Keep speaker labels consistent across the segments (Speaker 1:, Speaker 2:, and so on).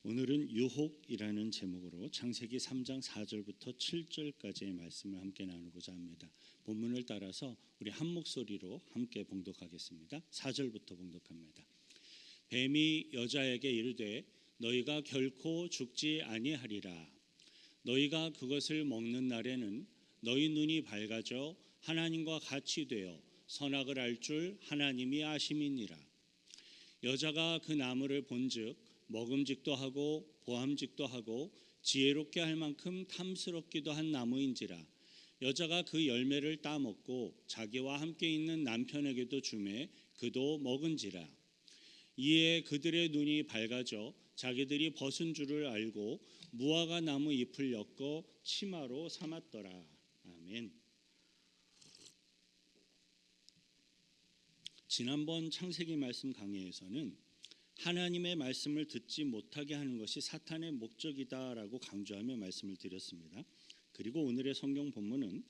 Speaker 1: 오늘은 유혹이라는 제목으로 창세기 3장 4절부터 7절까지의 말씀을 함께 나누고자 합니다. 본문을 따라서 우리 한 목소리로 함께 봉독하겠습니다. 4절부터 봉독합니다. 뱀이 여자에게 이르되 너희가 결코 죽지 아니하리라. 너희가 그것을 먹는 날에는 너희 눈이 밝아져 하나님과 같이 되어 선악을 알 줄 하나님이 아심이니라. 여자가 그 나무를 본즉 먹음직도 하고 보암직도 하고 지혜롭게 할 만큼 탐스럽기도 한 나무인지라. 여자가 그 열매를 따먹고 자기와 함께 있는 남편에게도 주매 그도 먹은지라. 이에 그들의 눈이 밝아져 자기들이 벗은 줄을 알고 무화과 나무 잎을 엮어 치마로 삼았더라. 아멘. 지난번 창세기 말씀 강해에서는 하나님의 말씀을 듣지 못하게 하는 것이 사탄의 목적이다라고 강조하며 말씀을 드렸습니다. 그리고 오늘의 성경 본문은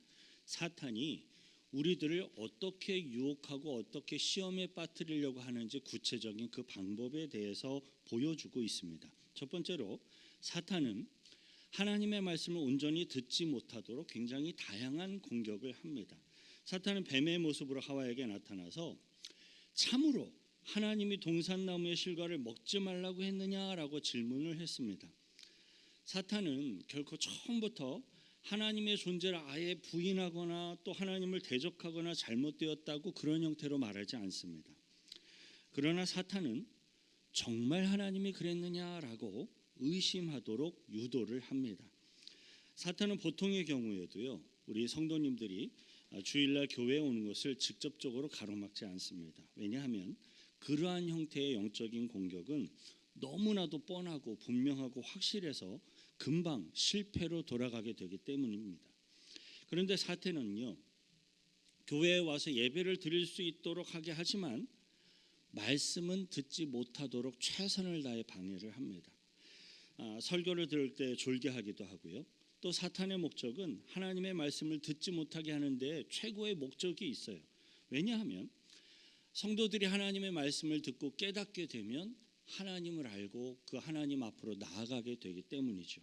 Speaker 1: 사탄이 우리들을 어떻게 유혹하고 어떻게 시험에 빠뜨리려고 하는지 구체적인 그 방법에 대해서 보여주고 있습니다. 첫 번째로 사탄은 하나님의 말씀을 온전히 듣지 못하도록 굉장히 다양한 공격을 합니다. 사탄은 뱀의 모습으로 하와에게 나타나서 참으로 하나님이 동산나무의 실과를 먹지 말라고 했느냐라고 질문을 했습니다. 사탄은 결코 처음부터 하나님의 존재를 아예 부인하거나 또 하나님을 대적하거나 잘못되었다고 그런 형태로 말하지 않습니다. 그러나 사탄은 정말 하나님이 그랬느냐라고 의심하도록 유도를 합니다. 사탄은 보통의 경우에도요, 우리 성도님들이 주일날 교회에 오는 것을 직접적으로 가로막지 않습니다. 왜냐하면 그러한 형태의 영적인 공격은 너무나도 뻔하고 분명하고 확실해서 금방 실패로 돌아가게 되기 때문입니다. 그런데 사탄은요, 교회에 와서 예배를 드릴 수 있도록 하게 하지만 말씀은 듣지 못하도록 최선을 다해 방해를 합니다. 설교를 들을 때 졸개하기도 하고요. 또 사탄의 목적은 하나님의 말씀을 듣지 못하게 하는데 최고의 목적이 있어요. 왜냐하면 성도들이 하나님의 말씀을 듣고 깨닫게 되면 하나님을 알고 그 하나님 앞으로 나아가게 되기 때문이죠.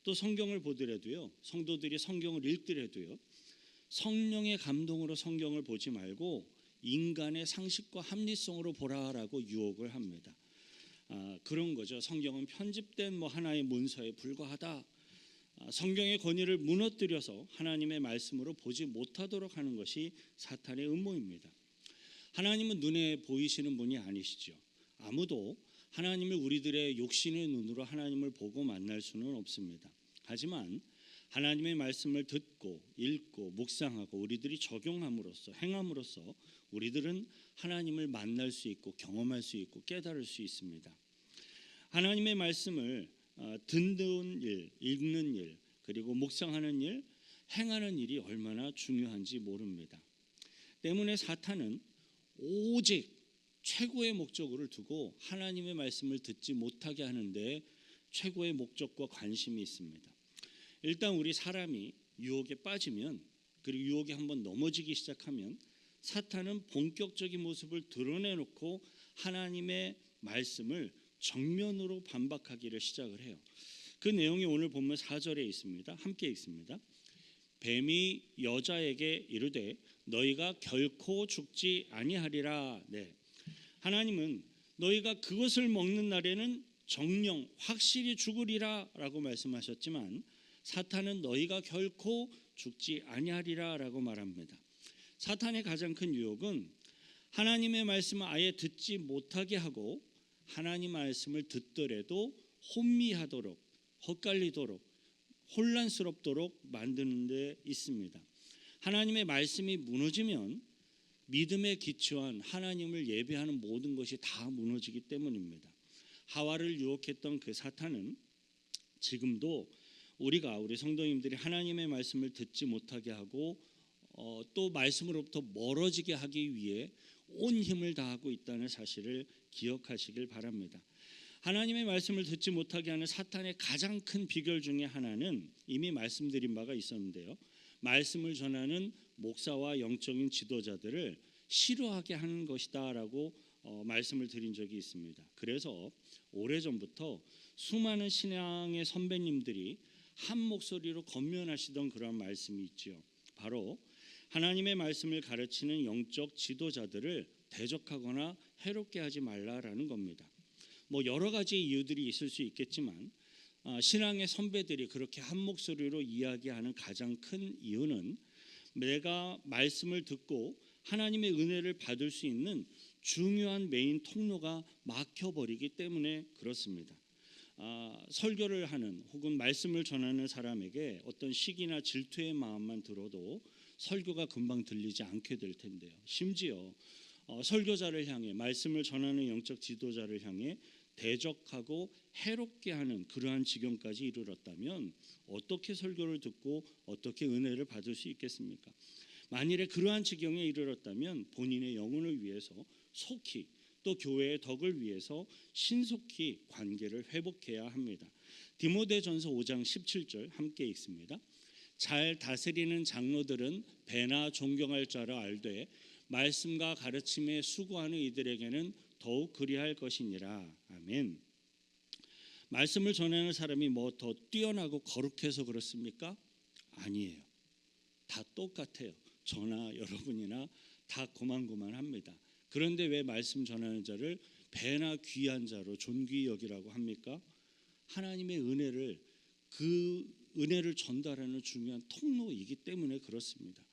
Speaker 1: 또 성경을 보더라도요, 성도들이 성경을 읽더라도요, 성령의 감동으로 성경을 보지 말고 인간의 상식과 합리성으로 보라라고 유혹을 합니다. 그런 거죠. 성경은 편집된 하나의 문서에 불과하다. 성경의 권위를 무너뜨려서 하나님의 말씀으로 보지 못하도록 하는 것이 사탄의 음모입니다. 하나님은 눈에 보이시는 분이 아니시죠. 아무도 하나님을 우리들의 욕심의 눈으로 하나님을 보고 만날 수는 없습니다. 하지만 하나님의 말씀을 듣고 읽고 묵상하고 우리들이 적용함으로써 행함으로써 우리들은 하나님을 만날 수 있고 경험할 수 있고 깨달을 수 있습니다. 하나님의 말씀을 듣는 일, 읽는 일, 그리고 묵상하는 일, 행하는 일이 얼마나 중요한지 모릅니다. 때문에 사탄은 오직 최고의 목적을 두고 하나님의 말씀을 듣지 못하게 하는데 최고의 목적과 관심이 있습니다. 일단 우리 사람이 유혹에 빠지면, 그리고 유혹에 한번 넘어지기 시작하면 사탄은 본격적인 모습을 드러내놓고 하나님의 말씀을 정면으로 반박하기를 시작을 해요. 그 내용이 오늘 본문 4절에 있습니다. 함께 읽습니다. 뱀이 여자에게 이르되 너희가 결코 죽지 아니하리라. 네. 하나님은 너희가 그것을 먹는 날에는 정령 확실히 죽으리라 라고 말씀하셨지만 사탄은 너희가 결코 죽지 아니하리라 라고 말합니다. 사탄의 가장 큰 유혹은 하나님의 말씀을 아예 듣지 못하게 하고 하나님 말씀을 듣더라도 혼미하도록, 헛갈리도록, 혼란스럽도록 만드는 데 있습니다. 하나님의 말씀이 무너지면 믿음에 기초한 하나님을 예배하는 모든 것이 다 무너지기 때문입니다. 하와를 유혹했던 그 사탄은 지금도 우리 성도님들이 하나님의 말씀을 듣지 못하게 하고 또 말씀으로부터 멀어지게 하기 위해 온 힘을 다하고 있다는 사실을 기억하시길 바랍니다. 하나님의 말씀을 듣지 못하게 하는 사탄의 가장 큰 비결 중에 하나는 이미 말씀드린 바가 있었는데요. 말씀을 전하는 목사와 영적인 지도자들을 싫어하게 하는 것이다라고 말씀을 드린 적이 있습니다. 그래서 오래전부터 수많은 신앙의 선배님들이 한 목소리로 권면하시던 그런 말씀이 있지요. 바로 하나님의 말씀을 가르치는 영적 지도자들을 대적하거나 해롭게 하지 말라라는 겁니다. 뭐 여러 가지 이유들이 있을 수 있겠지만 신앙의 선배들이 그렇게 한 목소리로 이야기하는 가장 큰 이유는 내가 말씀을 듣고 하나님의 은혜를 받을 수 있는 중요한 메인 통로가 막혀버리기 때문에 그렇습니다. 설교를 하는 혹은 말씀을 전하는 사람에게 어떤 시기나 질투의 마음만 들어도 설교가 금방 들리지 않게 될 텐데요. 심지어 설교자를 향해 말씀을 전하는 영적 지도자를 향해 대적하고 해롭게 하는 그러한 지경까지 이르렀다면 어떻게 설교를 듣고 어떻게 은혜를 받을 수 있겠습니까? 만일에 그러한 지경에 이르렀다면 본인의 영혼을 위해서 속히 또 교회의 덕을 위해서 신속히 관계를 회복해야 합니다. 디모데전서 5장 17절 함께 읽습니다. 잘 다스리는 장로들은 배나 존경할 자라 알되 말씀과 가르침에 수고하는 이들에게는 더욱 그리할 것이니라. 아멘. 말씀을 전하는 사람이 뭐 더 뛰어나고 거룩해서 그렇습니까? 아니에요. 다 똑같아요. 저나 여러분이나 다 고만고만합니다. 그런데 왜 말씀 전하는 자를 배나 귀한 자로 존귀히 여기라고 합니까? 하나님의 은혜를 그 은혜를 전달하는 중요한 통로이기 때문에 그렇습니다.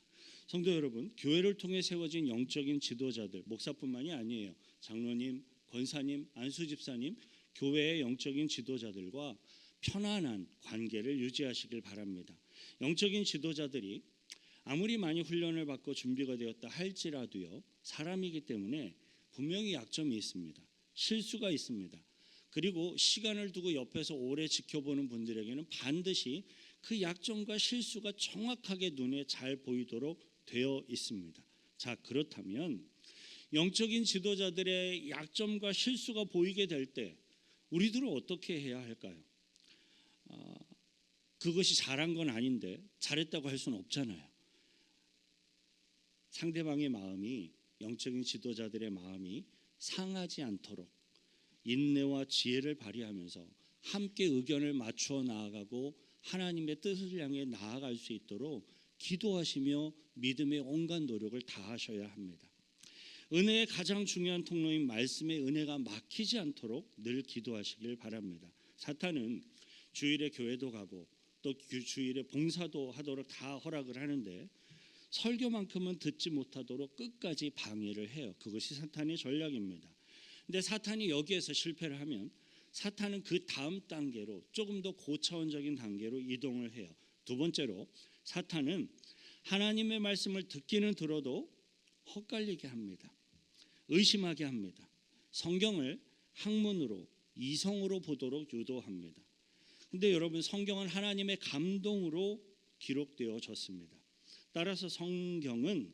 Speaker 1: 성도 여러분, 교회를 통해 세워진 영적인 지도자들, 목사뿐만이 아니에요. 장로님, 권사님, 안수집사님, 교회의 영적인 지도자들과 편안한 관계를 유지하시길 바랍니다. 영적인 지도자들이 아무리 많이 훈련을 받고 준비가 되었다 할지라도요, 사람이기 때문에 분명히 약점이 있습니다. 실수가 있습니다. 그리고 시간을 두고 옆에서 오래 지켜보는 분들에게는 반드시 그 약점과 실수가 정확하게 눈에 잘 보이도록 되어 있습니다. 자, 그렇다면 영적인 지도자들의 약점과 실수가 보이게 될 때 우리들은 어떻게 해야 할까요? 그것이 잘한 건 아닌데 잘했다고 할 수는 없잖아요. 상대방의 마음이, 영적인 지도자들의 마음이 상하지 않도록 인내와 지혜를 발휘하면서 함께 의견을 맞추어 나아가고 하나님의 뜻을 향해 나아갈 수 있도록 기도하시며 믿음의 온갖 노력을 다하셔야 합니다. 은혜의 가장 중요한 통로인 말씀의 은혜가 막히지 않도록 늘 기도하시길 바랍니다. 사탄은 주일에 교회도 가고 또 주일에 봉사도 하도록 다 허락을 하는데 설교만큼은 듣지 못하도록 끝까지 방해를 해요. 그것이 사탄의 전략입니다. 근데 사탄이 여기에서 실패를 하면 사탄은 그 다음 단계로 조금 더 고차원적인 단계로 이동을 해요. 두 번째로 사탄은 하나님의 말씀을 듣기는 들어도 헛갈리게 합니다. 의심하게 합니다. 성경을 학문으로 이성으로 보도록 유도합니다. 근데 여러분, 성경은 하나님의 감동으로 기록되어졌습니다. 따라서 성경은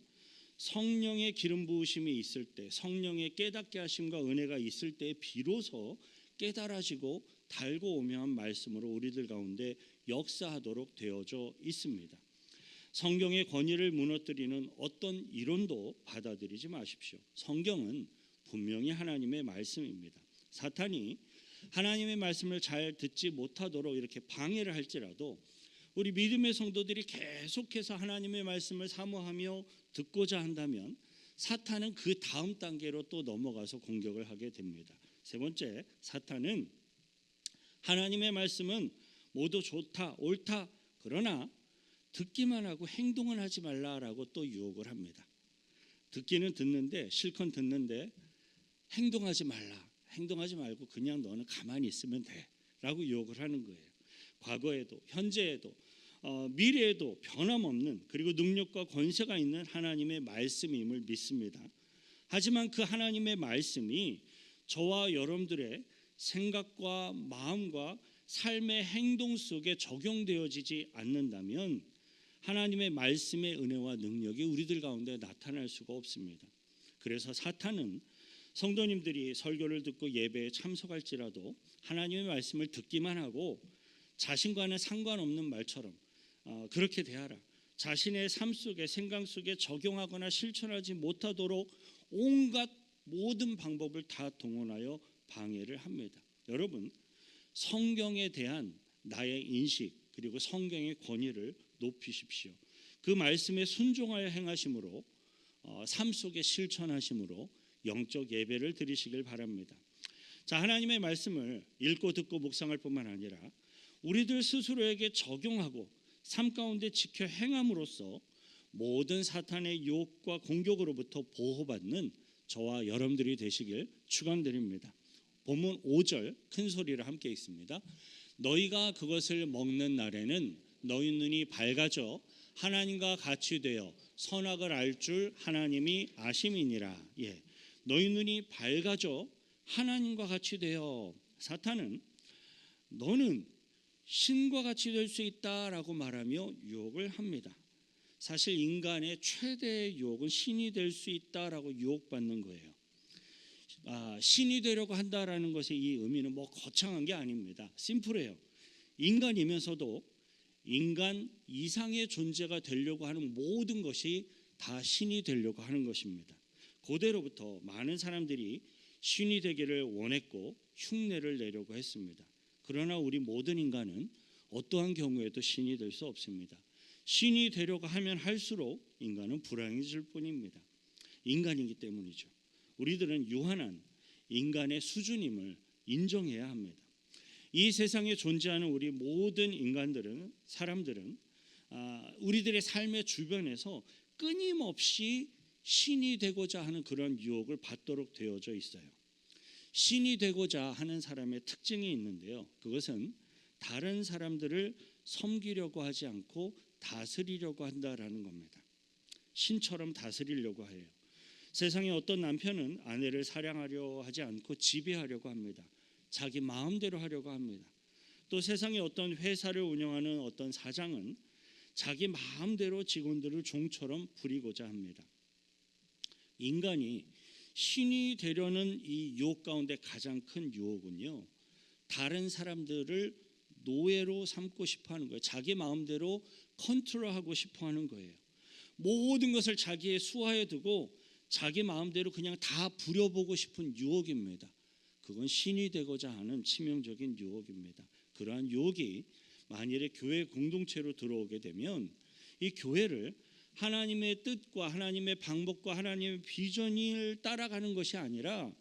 Speaker 1: 성령의 기름 부으심이 있을 때, 성령의 깨닫게 하심과 은혜가 있을 때 비로소 깨달아지고 달고 오묘한 말씀으로 우리들 가운데 역사하도록 되어져 있습니다. 성경의 권위를 무너뜨리는 어떤 이론도 받아들이지 마십시오. 성경은 분명히 하나님의 말씀입니다. 사탄이 하나님의 말씀을 잘 듣지 못하도록 이렇게 방해를 할지라도 우리 믿음의 성도들이 계속해서 하나님의 말씀을 사모하며 듣고자 한다면 사탄은 그 다음 단계로 또 넘어가서 공격을 하게 됩니다. 세 번째, 사탄은 하나님의 말씀은 모두 좋다, 옳다, 그러나 듣기만 하고 행동은 하지 말라라고 또 유혹을 합니다. 듣기는 듣는데, 실컷 듣는데 행동하지 말라, 행동하지 말고 그냥 너는 가만히 있으면 돼 라고 유혹을 하는 거예요. 과거에도 현재에도 미래에도 변함없는, 그리고 능력과 권세가 있는 하나님의 말씀임을 믿습니다. 하지만 그 하나님의 말씀이 저와 여러분들의 생각과 마음과 삶의 행동 속에 적용되어지지 않는다면 하나님의 말씀의 은혜와 능력이 우리들 가운데 나타날 수가 없습니다. 그래서 사탄은 성도님들이 설교를 듣고 예배에 참석할지라도 하나님의 말씀을 듣기만 하고 자신과는 상관없는 말처럼 그렇게 대하라, 자신의 삶 속에, 생각 속에 적용하거나 실천하지 못하도록 온갖 모든 방법을 다 동원하여 방해를 합니다. 여러분, 성경에 대한 나의 인식 그리고 성경의 권위를 높이십시오. 그 말씀에 순종하여 행하심으로 삶 속에 실천하심으로 영적 예배를 드리시길 바랍니다. 자, 하나님의 말씀을 읽고 듣고 묵상할 뿐만 아니라 우리들 스스로에게 적용하고 삶 가운데 지켜 행함으로써 모든 사탄의 유혹과 공격으로부터 보호받는 저와 여러분들이 되시길 축원드립니다. 본문 5절 큰 소리로 함께 읽습니다. 너희가 그것을 먹는 날에는 너희 눈이 밝아져 하나님과 같이 되어 선악을 알 줄 하나님이 아심이니라. 예, 너희 눈이 밝아져 하나님과 같이 되어. 사탄은 너는 신과 같이 될 수 있다라고 말하며 유혹을 합니다. 사실 인간의 최대의 유혹은 신이 될 수 있다라고 유혹받는 거예요. 신이 되려고 한다라는 것의 이 의미는 뭐 거창한 게 아닙니다. 심플해요. 인간이면서도 인간 이상의 존재가 되려고 하는 모든 것이 다 신이 되려고 하는 것입니다. 고대로부터 많은 사람들이 신이 되기를 원했고 흉내를 내려고 했습니다. 그러나 우리 모든 인간은 어떠한 경우에도 신이 될 수 없습니다. 신이 되려고 하면 할수록 인간은 불행해질 뿐입니다. 인간이기 때문이죠. 우리들은 유한한 인간의 수준임을 인정해야 합니다. 이 세상에 존재하는 우리 모든 인간들은 사람들은 우리들의 삶의 주변에서 끊임없이 신이 되고자 하는 그런 유혹을 받도록 되어져 있어요. 신이 되고자 하는 사람의 특징이 있는데요. 그것은 다른 사람들을 섬기려고 하지 않고 다스리려고 한다라는 겁니다. 신처럼 다스리려고 해요. 세상에 어떤 남편은 아내를 사랑하려 하지 않고 지배하려고 합니다. 자기 마음대로 하려고 합니다. 또 세상에 어떤 회사를 운영하는 어떤 사장은 자기 마음대로 직원들을 종처럼 부리고자 합니다. 인간이 신이 되려는 이 유혹 가운데 가장 큰 유혹은요, 다른 사람들을 노예로 삼고 싶어하는 거예요. 자기 마음대로 컨트롤하고 싶어하는 거예요. 모든 것을 자기의 수하에 두고 자기 마음대로 그냥 다 부려보고 싶은 유혹입니다. 그건 신이 되고자 하는 치명적인 유혹입니다. 그러한 유혹이 만일에 교회 공동체로 들어오게 되면 이 교회를 하나님의 뜻과 하나님의 방법과 하나님의 비전을 따라가는 것이 아니라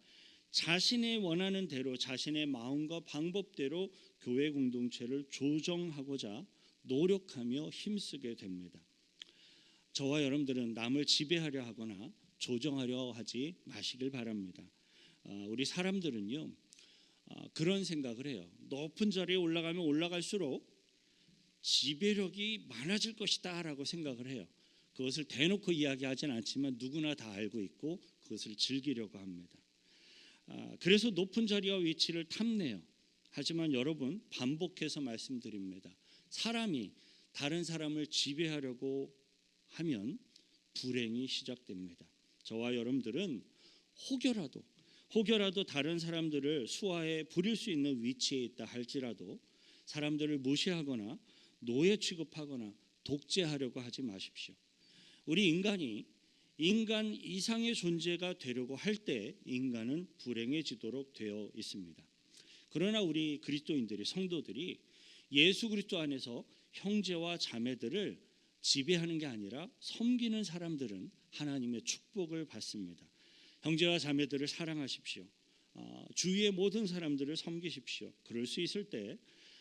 Speaker 1: 자신의 원하는 대로 자신의 마음과 방법대로 교회 공동체를 조정하고자 노력하며 힘쓰게 됩니다. 저와 여러분들은 남을 지배하려 하거나 조정하려 하지 마시길 바랍니다. 우리 사람들은요 그런 생각을 해요. 높은 자리에 올라가면 올라갈수록 지배력이 많아질 것이다 라고 생각을 해요. 그것을 대놓고 이야기하진 않지만 누구나 다 알고 있고 그것을 즐기려고 합니다. 그래서 높은 자리와 위치를 탐내요. 하지만 여러분, 반복해서 말씀드립니다. 사람이 다른 사람을 지배하려고 하면 불행이 시작됩니다. 저와 여러분들은 혹여라도 다른 사람들을 수하에 부릴 수 있는 위치에 있다 할지라도 사람들을 무시하거나 노예 취급하거나 독재하려고 하지 마십시오. 우리 인간이 인간 이상의 존재가 되려고 할 때 인간은 불행해지도록 되어 있습니다. 그러나 우리 그리스도인들이, 성도들이 예수 그리스도 안에서 형제와 자매들을 지배하는 게 아니라 섬기는 사람들은 하나님의 축복을 받습니다. 형제와 자매들을 사랑하십시오. 주위의 모든 사람들을 섬기십시오. 그럴 수 있을 때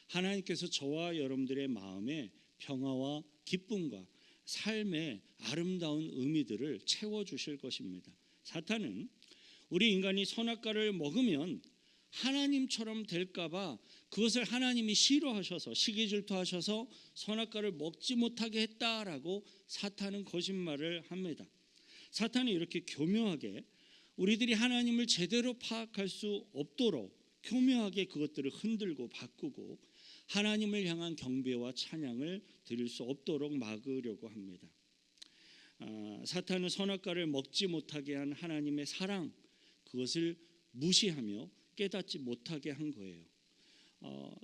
Speaker 1: 하나님께서 저와 여러분들의 마음에 평화와 기쁨과 삶의 아름다운 의미들을 채워주실 것입니다. 사탄은 우리 인간이 선악과를 먹으면 하나님처럼 될까봐 그것을 하나님이 싫어하셔서 시기질투하셔서 선악과를 먹지 못하게 했다라고 사탄은 거짓말을 합니다. 사탄이 이렇게 교묘하게 우리들이 하나님을 제대로 파악할 수 없도록 교묘하게 그것들을 흔들고 바꾸고 하나님을 향한 경배와 찬양을 드릴 수 없도록 막으려고 합니다. 사탄은 선악과를 먹지 못하게 한 하나님의 사랑, 그것을 무시하며 깨닫지 못하게 한 거예요.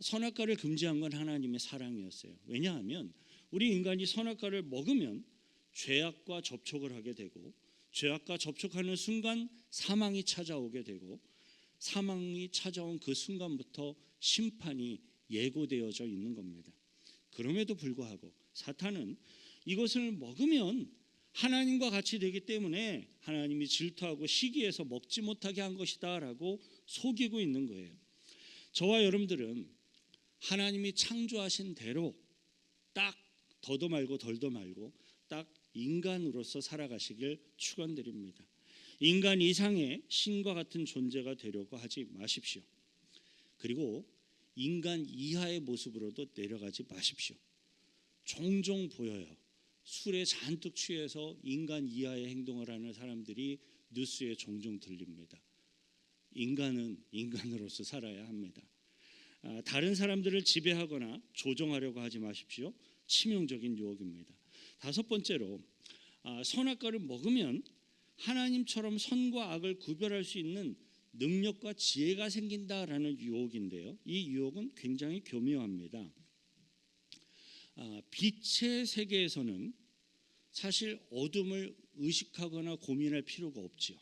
Speaker 1: 선악과를 금지한 건 하나님의 사랑이었어요. 왜냐하면 우리 인간이 선악과를 먹으면 죄악과 접촉을 하게 되고 죄악과 접촉하는 순간 사망이 찾아오게 되고 사망이 찾아온 그 순간부터 심판이 예고되어져 있는 겁니다. 그럼에도 불구하고 사탄은 이것을 먹으면 하나님과 같이 되기 때문에 하나님이 질투하고 시기해서 먹지 못하게 한 것이다 라고 속이고 있는 거예요. 저와 여러분들은 하나님이 창조하신 대로 딱 더도 말고 덜도 말고 딱 인간으로서 살아가시길 축원드립니다. 인간 이상의 신과 같은 존재가 되려고 하지 마십시오. 그리고 인간 이하의 모습으로도 내려가지 마십시오. 종종 보여요. 술에 잔뜩 취해서 인간 이하의 행동을 하는 사람들이 뉴스에 종종 들립니다. 인간은 인간으로서 살아야 합니다. 다른 사람들을 지배하거나 조종하려고 하지 마십시오. 치명적인 유혹입니다. 다섯 번째로 선악과를 먹으면 하나님처럼 선과 악을 구별할 수 있는 능력과 지혜가 생긴다라는 유혹인데요. 이 유혹은 굉장히 교묘합니다. 빛의 세계에서는 사실 어둠을 의식하거나 고민할 필요가 없지요.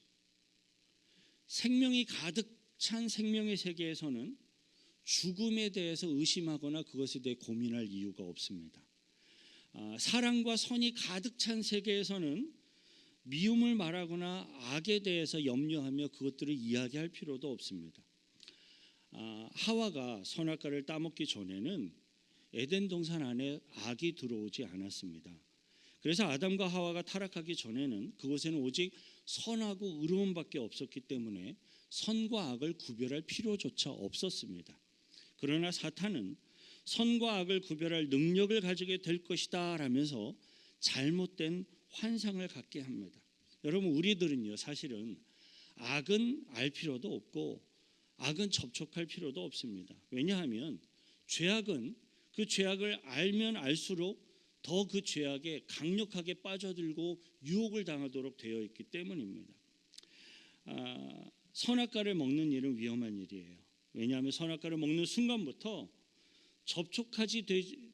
Speaker 1: 생명이 가득 찬 생명의 세계에서는 죽음에 대해서 의심하거나 그것에 대해 고민할 이유가 없습니다. 사랑과 선이 가득 찬 세계에서는 미움을 말하거나 악에 대해서 염려하며 그것들을 이야기할 필요도 없습니다. 하와가 선악과를 따먹기 전에는 에덴 동산 안에 악이 들어오지 않았습니다. 그래서 아담과 하와가 타락하기 전에는 그곳에는 오직 선하고 의로움밖에 없었기 때문에 선과 악을 구별할 필요조차 없었습니다. 그러나 사탄은 선과 악을 구별할 능력을 가지게 될 것이다 라면서 잘못된 환상을 갖게 합니다. 여러분, 우리들은요 사실은 악은 알 필요도 없고 악은 접촉할 필요도 없습니다. 왜냐하면 죄악은 그 죄악을 알면 알수록 더 그 죄악에 강력하게 빠져들고 유혹을 당하도록 되어 있기 때문입니다. 선악과를 먹는 일은 위험한 일이에요. 왜냐하면 선악과를 먹는 순간부터 접촉하지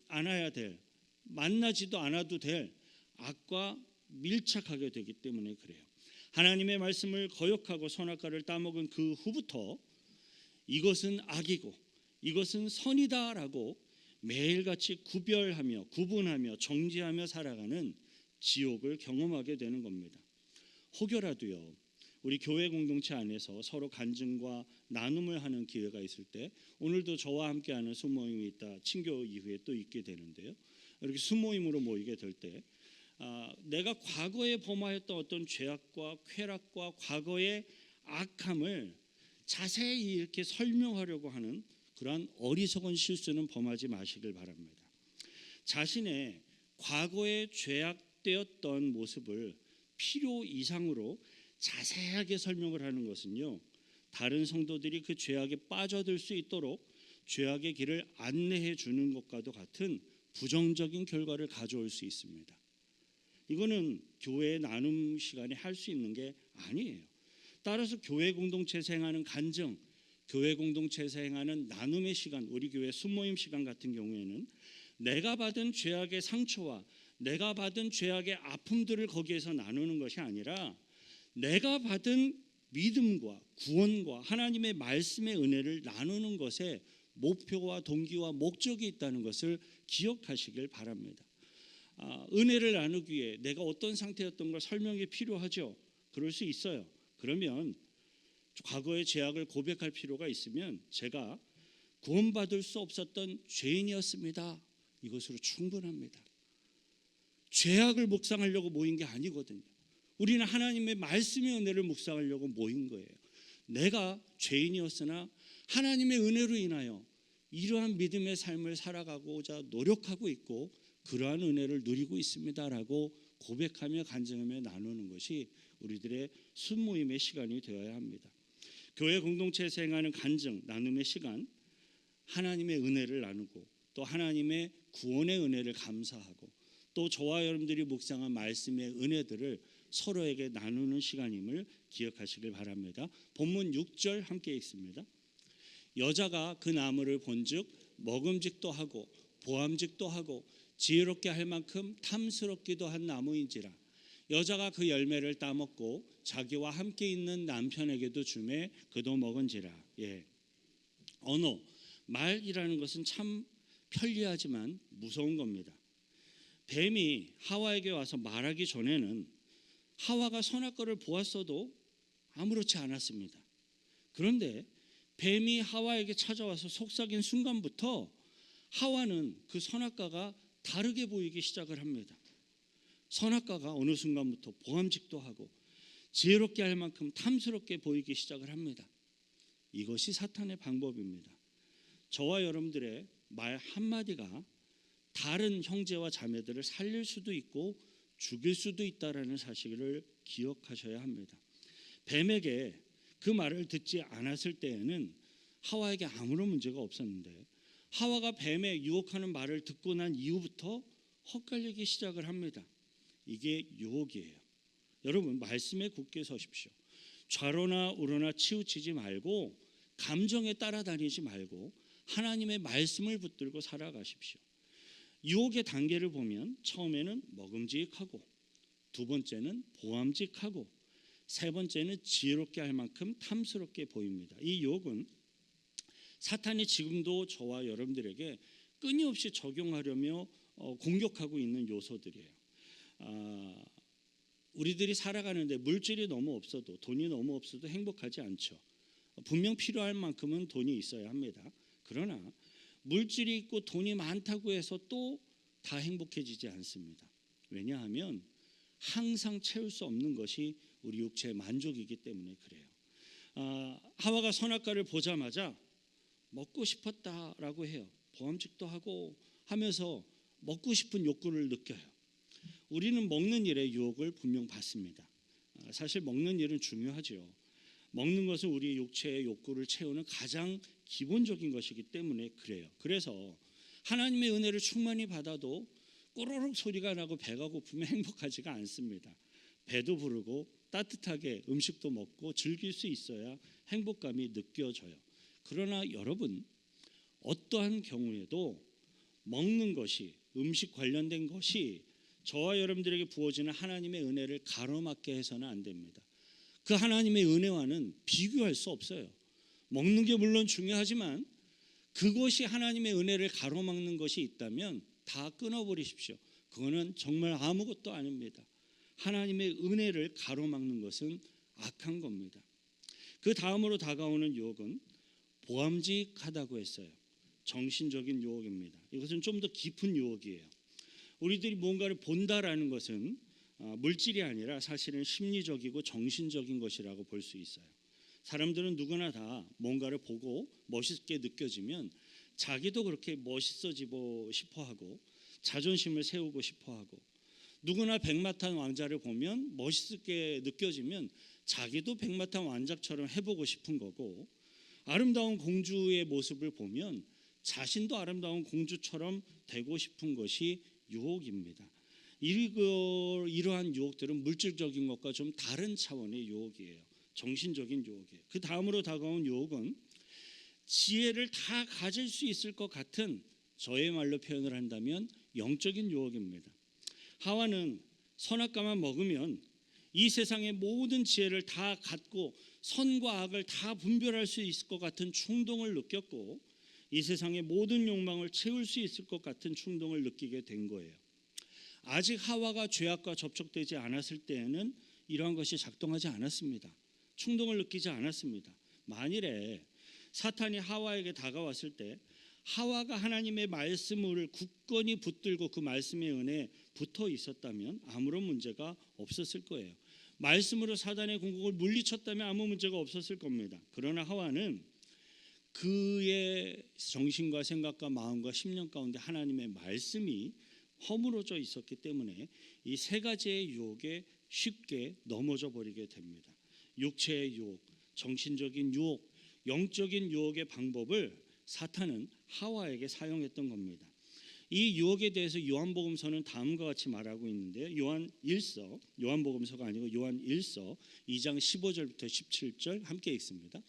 Speaker 1: 않아야 될, 만나지도 않아도 될 악과 밀착하게 되기 때문에 그래요. 하나님의 말씀을 거역하고 선악과를 따먹은 그 후부터 이것은 악이고 이것은 선이다라고 매일같이 구별하며 구분하며 정지하며 살아가는 지옥을 경험하게 되는 겁니다. 혹여라도요 우리 교회 공동체 안에서 서로 간증과 나눔을 하는 기회가 있을 때, 오늘도 저와 함께하는 수모임이 있다 친교 이후에 또 있게 되는데요, 이렇게 수모임으로 모이게 될 때 내가 과거에 범하였던 어떤 죄악과 쾌락과 과거의 악함을 자세히 이렇게 설명하려고 하는 그러한 어리석은 실수는 범하지 마시길 바랍니다. 자신의 과거에 죄악되었던 모습을 필요 이상으로 자세하게 설명을 하는 것은요, 다른 성도들이 그 죄악에 빠져들 수 있도록 죄악의 길을 안내해 주는 것과도 같은 부정적인 결과를 가져올 수 있습니다. 이거는 교회 나눔 시간에 할 수 있는 게 아니에요. 따라서 교회 공동체에서 행하는 간증, 교회 공동체에서 행하는 나눔의 시간, 우리 교회 순모임 시간 같은 경우에는 내가 받은 죄악의 상처와 내가 받은 죄악의 아픔들을 거기에서 나누는 것이 아니라 내가 받은 믿음과 구원과 하나님의 말씀의 은혜를 나누는 것에 목표와 동기와 목적이 있다는 것을 기억하시길 바랍니다. 은혜를 나누기 위해 내가 어떤 상태였던 걸 설명이 필요하죠. 그럴 수 있어요. 그러면 과거의 죄악을 고백할 필요가 있으면 제가 구원받을 수 없었던 죄인이었습니다. 이것으로 충분합니다. 죄악을 묵상하려고 모인 게 아니거든요. 우리는 하나님의 말씀의 은혜를 묵상하려고 모인 거예요. 내가 죄인이었으나 하나님의 은혜로 인하여 이러한 믿음의 삶을 살아가고자 노력하고 있고 그러한 은혜를 누리고 있습니다라고 고백하며 간증하며 나누는 것이 우리들의 순모임의 시간이 되어야 합니다. 교회 공동체에서 행하는 간증, 나눔의 시간, 하나님의 은혜를 나누고 또 하나님의 구원의 은혜를 감사하고 또 저와 여러분들이 묵상한 말씀의 은혜들을 서로에게 나누는 시간임을 기억하시길 바랍니다. 본문 6절 함께 읽습니다. 여자가 그 나무를 본즉 먹음직도 하고 보암직도 하고 지혜롭게 할 만큼 탐스럽기도 한 나무인지라. 여자가 그 열매를 따먹고 자기와 함께 있는 남편에게도 주매 그도 먹은지라. 언어, 말이라는 것은 참 편리하지만 무서운 겁니다. 뱀이 하와에게 와서 말하기 전에는 하와가 선악과를 보았어도 아무렇지 않았습니다. 그런데 뱀이 하와에게 찾아와서 속삭인 순간부터 하와는 그 선악과가 다르게 보이기 시작을 합니다. 선악과가 어느 순간부터 보암직도 하고 지혜롭게 할 만큼 탐스럽게 보이기 시작을 합니다. 이것이 사탄의 방법입니다. 저와 여러분들의 말 한마디가 다른 형제와 자매들을 살릴 수도 있고 죽일 수도 있다라는 사실을 기억하셔야 합니다. 뱀에게 그 말을 듣지 않았을 때에는 하와에게 아무런 문제가 없었는데 하와가 뱀의 유혹하는 말을 듣고 난 이후부터 헛갈리기 시작을 합니다. 이게 유혹이에요. 여러분, 말씀에 굳게 서십시오. 좌로나 우로나 치우치지 말고 감정에 따라다니지 말고 하나님의 말씀을 붙들고 살아가십시오. 유혹의 단계를 보면 처음에는 먹음직하고, 두 번째는 보암직하고, 세 번째는 지혜롭게 할 만큼 탐스럽게 보입니다. 이 유혹은 사탄이 지금도 저와 여러분들에게 끊임없이 적용하려며 공격하고 있는 요소들이에요. 우리들이 살아가는데 물질이 너무 없어도, 돈이 너무 없어도 행복하지 않죠. 분명 필요할 만큼은 돈이 있어야 합니다. 그러나 물질이 있고 돈이 많다고 해서 또 다 행복해지지 않습니다. 왜냐하면 항상 채울 수 없는 것이 우리 육체의 만족이기 때문에 그래요. 하와가 선악과를 보자마자 먹고 싶었다라고 해요. 보암직도 하고 하면서 먹고 싶은 욕구를 느껴요. 우리는 먹는 일에 유혹을 분명 받습니다. 사실 먹는 일은 중요하죠. 먹는 것은 우리 육체의 욕구를 채우는 가장 기본적인 것이기 때문에 그래요. 그래서 하나님의 은혜를 충만히 받아도 꼬르륵 소리가 나고 배가 고프면 행복하지가 않습니다. 배도 부르고 따뜻하게 음식도 먹고 즐길 수 있어야 행복감이 느껴져요. 그러나 여러분, 어떠한 경우에도 먹는 것이, 음식 관련된 것이 저와 여러분들에게 부어지는 하나님의 은혜를 가로막게 해서는 안 됩니다. 그 하나님의 은혜와는 비교할 수 없어요. 먹는 게 물론 중요하지만 그것이 하나님의 은혜를 가로막는 것이 있다면 다 끊어버리십시오. 그거는 정말 아무것도 아닙니다. 하나님의 은혜를 가로막는 것은 악한 겁니다. 그 다음으로 다가오는 유혹은 보암직하다고 했어요. 정신적인 유혹입니다. 이것은 좀 더 깊은 유혹이에요. 우리들이 뭔가를 본다라는 것은 물질이 아니라 사실은 심리적이고 정신적인 것이라고 볼 수 있어요. 사람들은 누구나 다 뭔가를 보고 멋있게 느껴지면 자기도 그렇게 멋있어지고 싶어하고 자존심을 세우고 싶어하고, 누구나 백마탄 왕자를 보면 멋있게 느껴지면 자기도 백마탄 왕자처럼 해보고 싶은 거고, 아름다운 공주의 모습을 보면 자신도 아름다운 공주처럼 되고 싶은 것이 유혹입니다. 이러한 유혹들은 물질적인 것과 좀 다른 차원의 유혹이에요. 정신적인 유혹이에요. 그 다음으로 다가온 유혹은 지혜를 다 가질 수 있을 것 같은, 저의 말로 표현을 한다면 영적인 유혹입니다. 하와는 선악과만 먹으면 이 세상의 모든 지혜를 다 갖고 선과 악을 다 분별할 수 있을 것 같은 충동을 느꼈고, 이 세상의 모든 욕망을 채울 수 있을 것 같은 충동을 느끼게 된 거예요. 아직 하와가 죄악과 접촉되지 않았을 때에는 이러한 것이 작동하지 않았습니다. 충동을 느끼지 않았습니다. 만일에 사탄이 하와에게 다가왔을 때 하와가 하나님의 말씀을 굳건히 붙들고 그 말씀의 은혜에 붙어 있었다면 아무런 문제가 없었을 거예요. 말씀으로 사단의 공격을 물리쳤다면 아무 문제가 없었을 겁니다. 그러나 하와는 그의 정신과 생각과 마음과 심령 가운데 하나님의 말씀이 허물어져 있었기 때문에 이 세 가지의 유혹에 쉽게 넘어져 버리게 됩니다. 육체의 유혹, 정신적인 유혹, 영적인 유혹의 방법을 사탄은 하와에게 사용했던 겁니다. 이 유혹에 대해서 요한복음서는 다음과 같이 말하고 있는데요. 요한복음서가 아니고 요한 1서 2장 15절부터 17절 함께 읽습니다.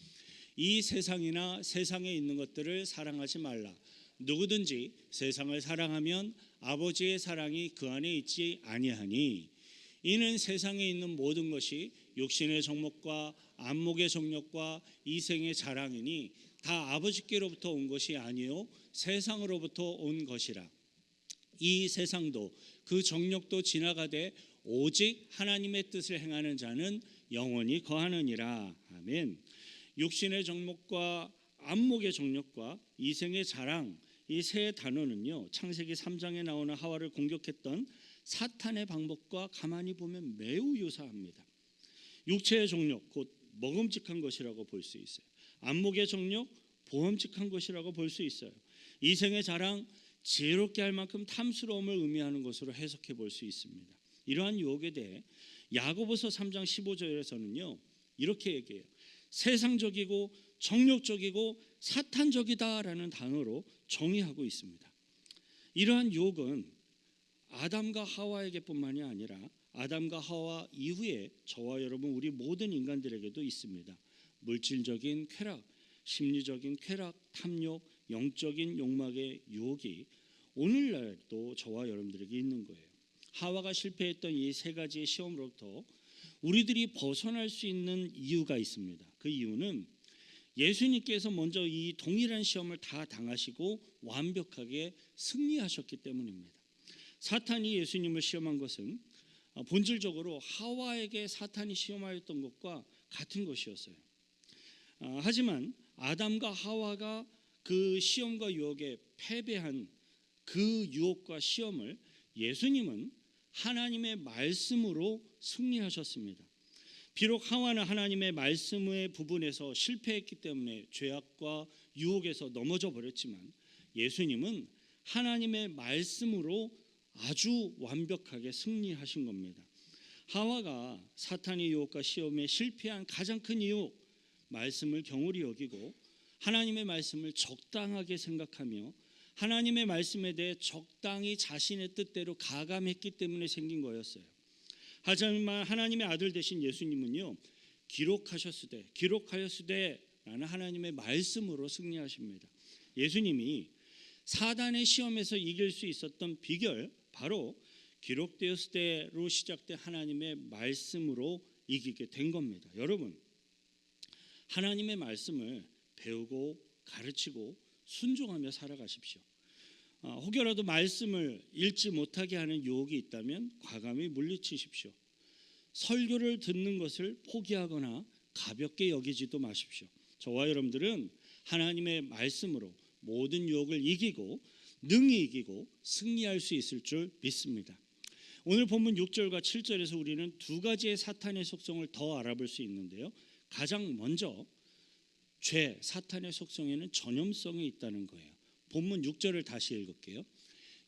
Speaker 1: 이 세상이나 세상에 있는 것들을 사랑하지 말라. 누구든지 세상을 사랑하면 아버지의 사랑이 그 안에 있지 아니하니, 이는 세상에 있는 모든 것이 육신의 정욕과 안목의 정욕과 이생의 자랑이니 다 아버지께로부터 온 것이 아니요 세상으로부터 온 것이라. 이 세상도 그 정욕도 지나가되 오직 하나님의 뜻을 행하는 자는 영원히 거하느니라. 아멘. 육신의 정욕과 안목의 정욕과 이생의 자랑, 이 세 단어는요 창세기 3장에 나오는 하와를 공격했던 사탄의 방법과 가만히 보면 매우 유사합니다. 육체의 정욕, 곧 먹음직한 것이라고 볼 수 있어요. 안목의 정욕, 보험직한 것이라고 볼 수 있어요. 이생의 자랑, 지혜롭게 할 만큼 탐스러움을 의미하는 것으로 해석해 볼 수 있습니다. 이러한 유혹에 대해 야고보서 3장 15절에서는요 이렇게 얘기해요. 세상적이고 정욕적이고 사탄적이다라는 단어로 정의하고 있습니다. 이러한 유혹은 아담과 하와에게뿐만이 아니라 아담과 하와 이후에 저와 여러분 우리 모든 인간들에게도 있습니다. 물질적인 쾌락, 심리적인 쾌락, 탐욕, 영적인 욕망의 유혹이 오늘날도 저와 여러분들에게 있는 거예요. 하와가 실패했던 이 세 가지의 시험으로부터 우리들이 벗어날 수 있는 이유가 있습니다. 그 이유는 예수님께서 먼저 이 동일한 시험을 다 당하시고 완벽하게 승리하셨기 때문입니다. 사탄이 예수님을 시험한 것은 본질적으로 하와에게 사탄이 시험하였던 것과 같은 것이었어요. 하지만 아담과 하와가 그 시험과 유혹에 패배한 그 유혹과 시험을 예수님은 하나님의 말씀으로 승리하셨습니다. 비록 하와는 하나님의 말씀의 부분에서 실패했기 때문에 죄악과 유혹에서 넘어져 버렸지만 예수님은 하나님의 말씀으로 아주 완벽하게 승리하신 겁니다. 하와가 사탄의 유혹과 시험에 실패한 가장 큰 이유, 말씀을 경홀히 여기고 하나님의 말씀을 적당하게 생각하며 하나님의 말씀에 대해 적당히 자신의 뜻대로 가감했기 때문에 생긴 거였어요. 하지만 하나님의 아들 되신 예수님은요 기록하였으되 라는 하나님의 말씀으로 승리하십니다. 예수님이 사단의 시험에서 이길 수 있었던 비결, 바로 기록되었을 때로 시작된 하나님의 말씀으로 이기게 된 겁니다. 여러분, 하나님의 말씀을 배우고 가르치고 순종하며 살아가십시오. 혹여라도 말씀을 읽지 못하게 하는 유혹이 있다면 과감히 물리치십시오. 설교를 듣는 것을 포기하거나 가볍게 여기지도 마십시오. 저와 여러분들은 하나님의 말씀으로 모든 유혹을 이기고 능히 이기고 승리할 수 있을 줄 믿습니다. 오늘 본문 6절과 7절에서 우리는 두 가지의 사탄의 속성을 더 알아볼 수 있는데요. 가장 먼저 죄, 사탄의 속성에는 전염성이 있다는 거예요. 본문 6절을 다시 읽을게요.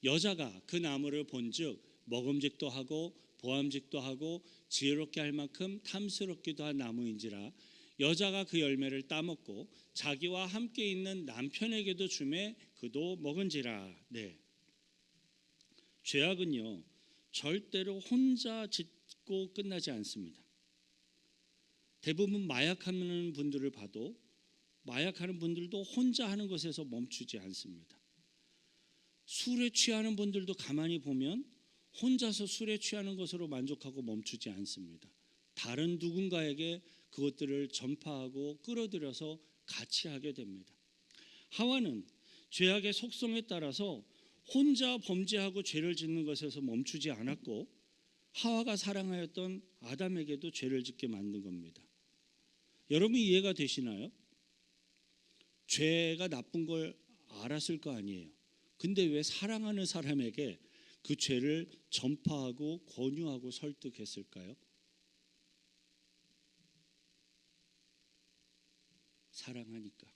Speaker 1: 여자가 그 나무를 본즉 먹음직도 하고 보암직도 하고 지혜롭게 할 만큼 탐스럽기도 한 나무인지라 여자가 그 열매를 따먹고 자기와 함께 있는 남편에게도 주매 그도 먹은지라. 네. 죄악은요 절대로 혼자 짓고 끝나지 않습니다. 대부분 마약하는 분들을 봐도 마약하는 분들도 혼자 하는 것에서 멈추지 않습니다. 술에 취하는 분들도 가만히 보면 혼자서 술에 취하는 것으로 만족하고 멈추지 않습니다. 다른 누군가에게 그것들을 전파하고 끌어들여서 같이 하게 됩니다. 하와는 죄악의 속성에 따라서 혼자 범죄하고 죄를 짓는 것에서 멈추지 않았고 하와가 사랑하였던 아담에게도 죄를 짓게 만든 겁니다. 여러분 이해가 되시나요? 죄가 나쁜 걸 알았을 거 아니에요. 근데 왜 사랑하는 사람에게 그 죄를 전파하고 권유하고 설득했을까요? 사랑하니까.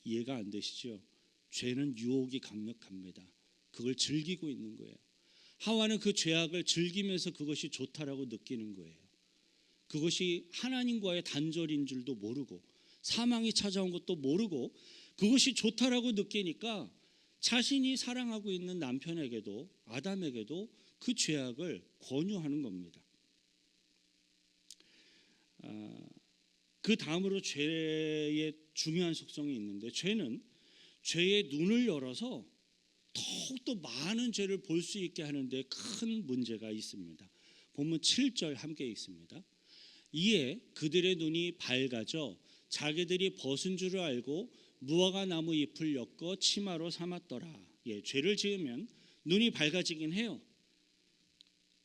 Speaker 1: 이해가 안 되시죠? 죄는 유혹이 강력합니다. 그걸 즐기고 있는 거예요. 하와는 그 죄악을 즐기면서 그것이 좋다라고 느끼는 거예요. 그것이 하나님과의 단절인 줄도 모르고 사망이 찾아온 것도 모르고 그것이 좋다라고 느끼니까 자신이 사랑하고 있는 남편에게도 아담에게도 그 죄악을 권유하는 겁니다. 그 다음으로 죄의 중요한 속성이 있는데 죄는 죄의 눈을 열어서 더욱더 많은 죄를 볼 수 있게 하는데 큰 문제가 있습니다. 본문 7절 함께 읽습니다. 이에 그들의 눈이 밝아져 자기들이 벗은 줄을 알고 무화과 나무 잎을 엮어 치마로 삼았더라. 죄를 지으면 눈이 밝아지긴 해요.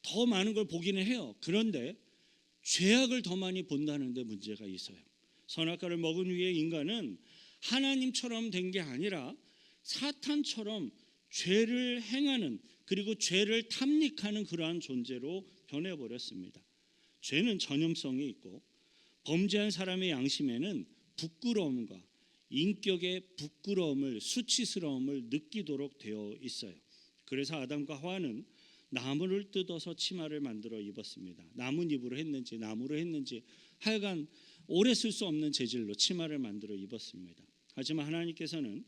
Speaker 1: 더 많은 걸 보기는 해요. 그런데 죄악을 더 많이 본다는 데 문제가 있어요. 선악과를 먹은 후에 인간은 하나님처럼 된 게 아니라 사탄처럼 죄를 행하는, 그리고 죄를 탐닉하는 그러한 존재로 변해버렸습니다. 죄는 전염성이 있고 범죄한 사람의 양심에는 부끄러움과 인격의 부끄러움을, 수치스러움을 느끼도록 되어 있어요. 그래서 아담과 하와는 나무를 뜯어서 치마를 만들어 입었습니다. 나뭇잎으로 했는지 나무로 했는지 하여간 오래 쓸 수 없는 재질로 치마를 만들어 입었습니다. 하지만 하나님께서는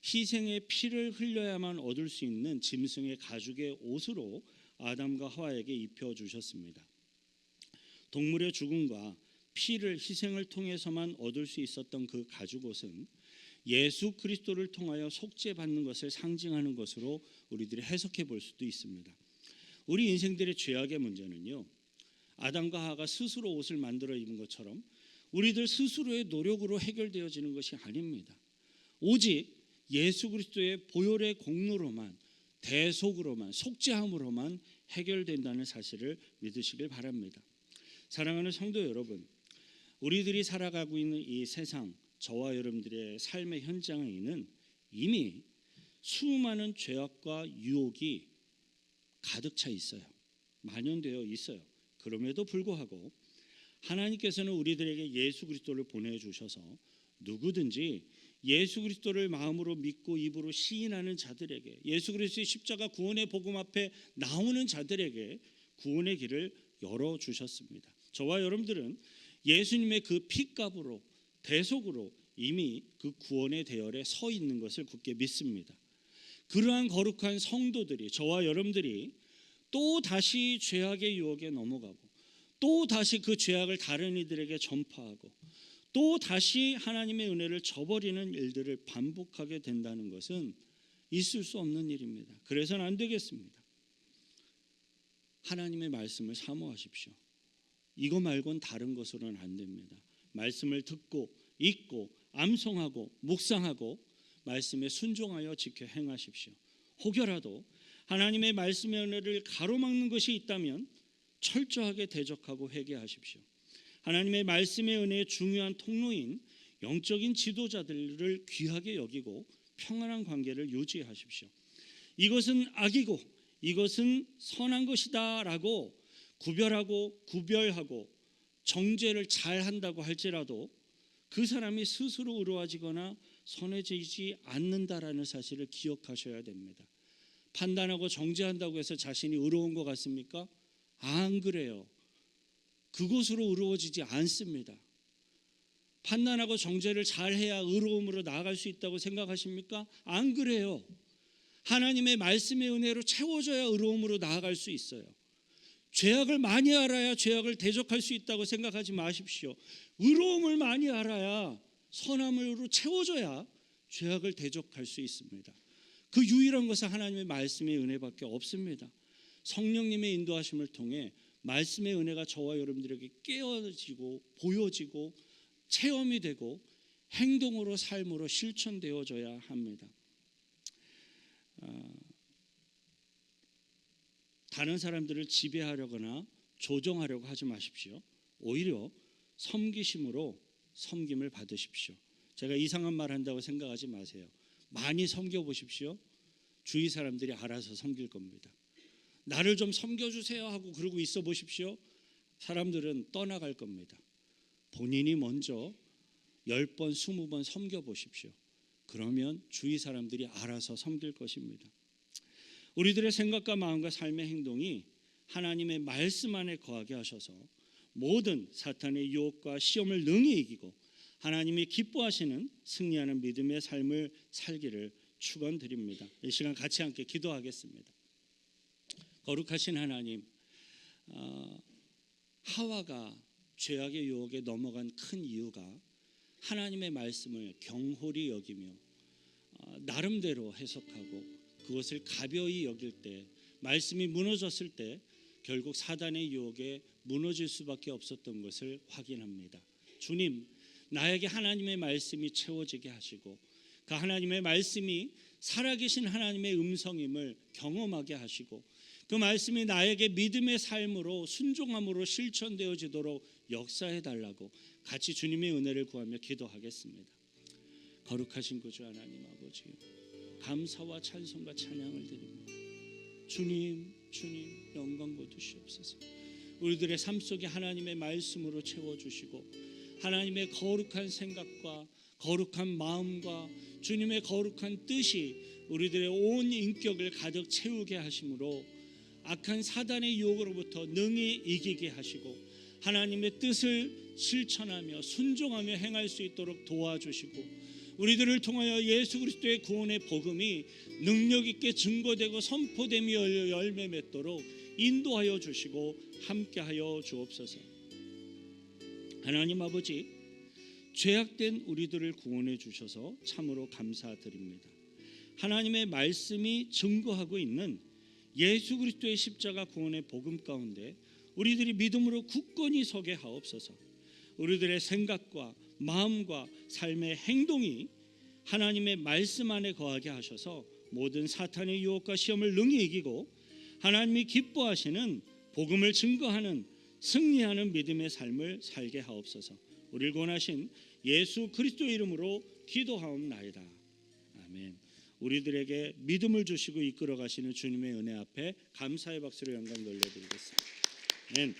Speaker 1: 희생의 피를 흘려야만 얻을 수 있는 짐승의 가죽의 옷으로 아담과 하와에게 입혀주셨습니다. 동물의 죽음과 피를, 희생을 통해서만 얻을 수 있었던 그 가죽옷은 예수 그리스도를 통하여 속죄받는 것을 상징하는 것으로 우리들이 해석해 볼 수도 있습니다. 우리 인생들의 죄악의 문제는요, 아담과 하와가 스스로 옷을 만들어 입은 것처럼 우리들 스스로의 노력으로 해결되어지는 것이 아닙니다. 오직 예수 그리스도의 보혈의 공로로만, 대속으로만, 속죄함으로만 해결된다는 사실을 믿으시길 바랍니다. 사랑하는 성도 여러분, 우리들이 살아가고 있는 이 세상, 저와 여러분들의 삶의 현장에는 이미 수많은 죄악과 유혹이 가득 차 있어요. 만연되어 있어요. 그럼에도 불구하고 하나님께서는 우리들에게 예수 그리스도를 보내주셔서 누구든지 예수 그리스도를 마음으로 믿고 입으로 시인하는 자들에게, 예수 그리스도의 십자가 구원의 복음 앞에 나오는 자들에게 구원의 길을 열어주셨습니다. 저와 여러분들은 예수님의 그 피값으로, 대속으로 이미 그 구원의 대열에 서 있는 것을 굳게 믿습니다. 그러한 거룩한 성도들이, 저와 여러분들이 또 다시 죄악의 유혹에 넘어가고 또 다시 그 죄악을 다른 이들에게 전파하고 또 다시 하나님의 은혜를 저버리는 일들을 반복하게 된다는 것은 있을 수 없는 일입니다. 그래서는 안 되겠습니다. 하나님의 말씀을 사모하십시오. 이거 말고는 다른 것으로는 안 됩니다. 말씀을 듣고 읽고 암송하고 묵상하고 말씀에 순종하여 지켜 행하십시오. 혹여라도 하나님의 말씀의 은혜를 가로막는 것이 있다면 철저하게 대적하고 회개하십시오. 하나님의 말씀의 은혜의 중요한 통로인 영적인 지도자들을 귀하게 여기고 평안한 관계를 유지하십시오. 이것은 악이고 이것은 선한 것이다 라고 구별하고 정죄를 잘 한다고 할지라도 그 사람이 스스로 의로워지거나 선해지지 않는다라는 사실을 기억하셔야 됩니다. 판단하고 정죄한다고 해서 자신이 의로운 것 같습니까? 안 그래요. 그것으로 의로워지지 않습니다. 판단하고 정죄를 잘해야 의로움으로 나아갈 수 있다고 생각하십니까? 안 그래요. 하나님의 말씀의 은혜로 채워져야 의로움으로 나아갈 수 있어요. 죄악을 많이 알아야 죄악을 대적할 수 있다고 생각하지 마십시오. 의로움을 많이 알아야 선함으로 채워져야 죄악을 대적할 수 있습니다. 그 유일한 것은 하나님의 말씀의 은혜밖에 없습니다. 성령님의 인도하심을 통해 말씀의 은혜가 저와 여러분들에게 깨어지고 보여지고 체험이 되고 행동으로, 삶으로 실천되어져야 합니다. 다른 사람들을 지배하려거나 조종하려고 하지 마십시오. 오히려 섬기심으로 섬김을 받으십시오. 제가 이상한 말 한다고 생각하지 마세요. 많이 섬겨보십시오. 주위 사람들이 알아서 섬길 겁니다. 나를 좀 섬겨주세요 하고 그러고 있어 보십시오. 사람들은 떠나갈 겁니다. 본인이 먼저 10번, 20번 섬겨보십시오. 그러면 주위 사람들이 알아서 섬길 것입니다. 우리들의 생각과 마음과 삶의 행동이 하나님의 말씀 안에 거하게 하셔서 모든 사탄의 유혹과 시험을 능히 이기고 하나님이 기뻐하시는 승리하는 믿음의 삶을 살기를 축원드립니다. 이 시간 같이 함께 기도하겠습니다. 거룩하신 하나님, 하와가 죄악의 유혹에 넘어간 큰 이유가 하나님의 말씀을 경홀히 여기며 나름대로 해석하고 그것을 가벼이 여길 때, 말씀이 무너졌을 때 결국 사단의 유혹에 무너질 수밖에 없었던 것을 확인합니다. 주님, 나에게 하나님의 말씀이 채워지게 하시고 그 하나님의 말씀이 살아계신 하나님의 음성임을 경험하게 하시고 그 말씀이 나에게 믿음의 삶으로 순종함으로 실천되어지도록 역사해 달라고 같이 주님의 은혜를 구하며 기도하겠습니다. 거룩하신 구주 하나님 아버지, 감사와 찬송과 찬양을 드립니다. 주님 영광 거두시옵소서. 우리들의 삶 속에 하나님의 말씀으로 채워주시고 하나님의 거룩한 생각과 거룩한 마음과 주님의 거룩한 뜻이 우리들의 온 인격을 가득 채우게 하심으로 악한 사단의 유혹으로부터 능히 이기게 하시고 하나님의 뜻을 실천하며 순종하며 행할 수 있도록 도와주시고 우리들을 통하여 예수 그리스도의 구원의 복음이 능력 있게 증거되고 선포되며 열매 맺도록 인도하여 주시고 함께하여 주옵소서. 하나님 아버지, 죄악된 우리들을 구원해 주셔서 참으로 감사드립니다. 하나님의 말씀이 증거하고 있는 예수 그리스도의 십자가 구원의 복음 가운데 우리들이 믿음으로 굳건히 서게 하옵소서. 우리들의 생각과 마음과 삶의 행동이 하나님의 말씀 안에 거하게 하셔서 모든 사탄의 유혹과 시험을 능히 이기고 하나님이 기뻐하시는 복음을 증거하는 승리하는 믿음의 삶을 살게 하옵소서. 우리를 구원하신 예수 그리스도의 이름으로 기도하옵나이다. 아멘. 우리들에게 믿음을 주시고 이끌어 가시는 주님의 은혜 앞에 감사의 박수로 영광 돌려드리겠습니다. 아멘.